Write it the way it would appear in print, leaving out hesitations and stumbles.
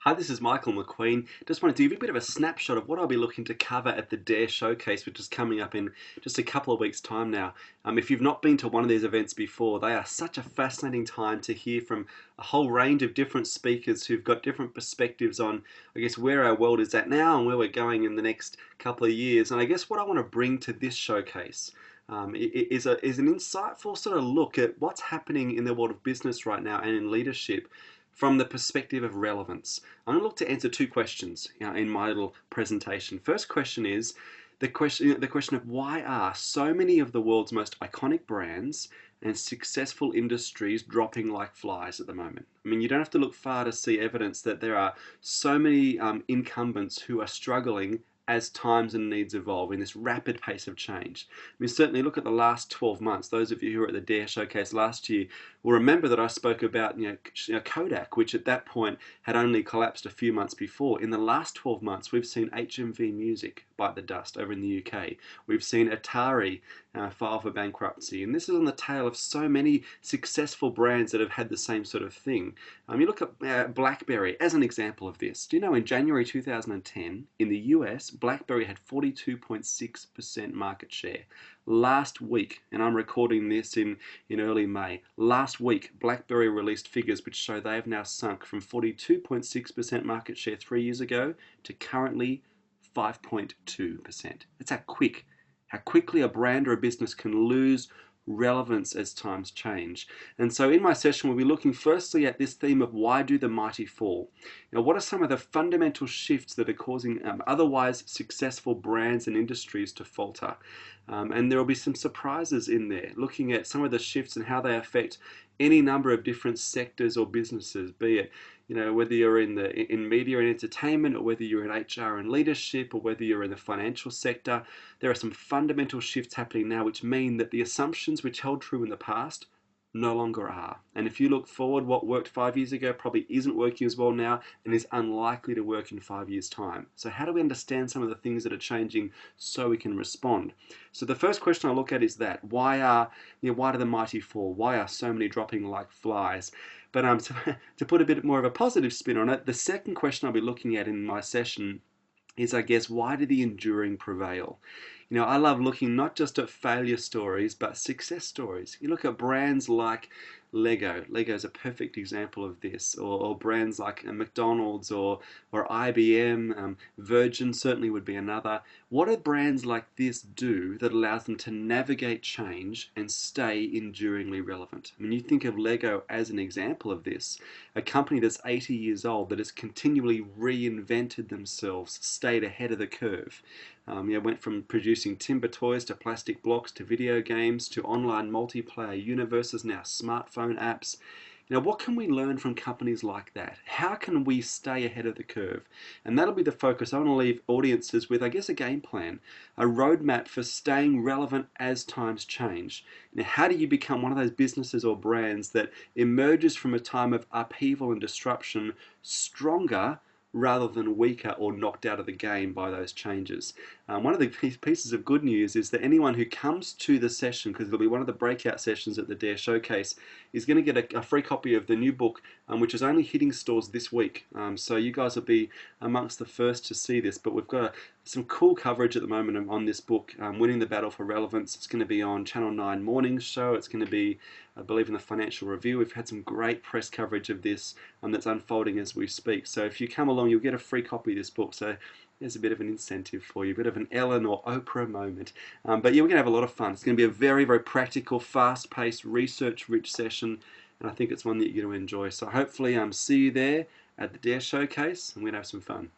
Hi, this is Michael McQueen. Just wanted to give you a bit of a snapshot of what I'll be looking to cover at the Dare Showcase, which is coming up in just a couple of weeks' time now. If you've not been to one of these events before, they are such a fascinating time to hear from a whole range of different speakers who've got different perspectives on, I guess, where our world is at now and where we're going in the next couple of years. And I guess what I want to bring to this showcase is an insightful sort of look at what's happening in the world of business right now and in leadership from the perspective of relevance. I'm going to look to answer two questions in my little presentation. First question is the question of why are so many of the world's most iconic brands and successful industries dropping like flies at the moment? I mean, you don't have to look far to see evidence that there are so many incumbents who are struggling as times and needs evolve in this rapid pace of change. I mean, certainly look at the last 12 months. Those of you who were at the Dare Showcase last year will remember that I spoke about Kodak, which at that point had only collapsed a few months before. In the last 12 months, we've seen HMV Music bite the dust over in the UK. We've seen Atari file for bankruptcy. And this is on the tail of so many successful brands that have had the same sort of thing. You look at BlackBerry as an example of this. Do you know in January 2010, in the US, BlackBerry had 42.6% market share. Last week, and I'm recording this in early May, last week BlackBerry released figures which show they have now sunk from 42.6% market share 3 years ago to currently 5.2%. That's how quickly a brand or a business can lose relevance as times change. And so in my session we'll be looking firstly at this theme of why do the mighty fall? What are some of the fundamental shifts that are causing otherwise successful brands and industries to falter? And there will be some surprises in there, looking at some of the shifts and how they affect any number of different sectors or businesses, be it whether you're in media and entertainment, or whether you're in HR and leadership, or whether you're in the financial sector. There are some fundamental shifts happening now which mean that the assumptions which held true in the past no longer are. And if you look forward, what worked 5 years ago probably isn't working as well now and is unlikely to work in 5 years' time. So how do we understand some of the things that are changing so we can respond? So the first question I look at is that why do the mighty fall? Why are so many dropping like flies? But to put a bit more of a positive spin on it, the second question I'll be looking at in my session is, I guess, why do the enduring prevail? I love looking not just at failure stories, but success stories. You look at brands like Lego. Lego is a perfect example of this, or brands like McDonald's or IBM, Virgin certainly would be another. What do brands like this do that allows them to navigate change and stay enduringly relevant? I mean, you think of Lego as an example of this, a company that's 80 years old that has continually reinvented themselves, stayed ahead of the curve. Went from producing timber toys to plastic blocks to video games to online multiplayer universes, now smartphone apps. What can we learn from companies like that? How can we stay ahead of the curve? And that'll be the focus. I want to leave audiences with, I guess, a game plan, a roadmap for staying relevant as times change. How do you become one of those businesses or brands that emerges from a time of upheaval and disruption stronger rather than weaker or knocked out of the game by those changes? One of the pieces of good news is that anyone who comes to the session, because it'll be one of the breakout sessions at the Dare Showcase, is going to get a free copy of the new book, which is only hitting stores this week. So you guys will be amongst the first to see this, but we've got some cool coverage at the moment on this book, Winning the Battle for Relevance. It's going to be on Channel 9 Mornings Show. It's going to be, I believe, in the Financial Review. We've had some great press coverage of this that's unfolding as we speak. So if you come along, you'll get a free copy of this book. So there's a bit of an incentive for you, a bit of an Ellen or Oprah moment. But yeah, we're going to have a lot of fun. It's going to be a very, very practical, fast-paced, research-rich session, and I think it's one that you're going to enjoy. So hopefully see you there at the Dare Showcase, and we're going to have some fun.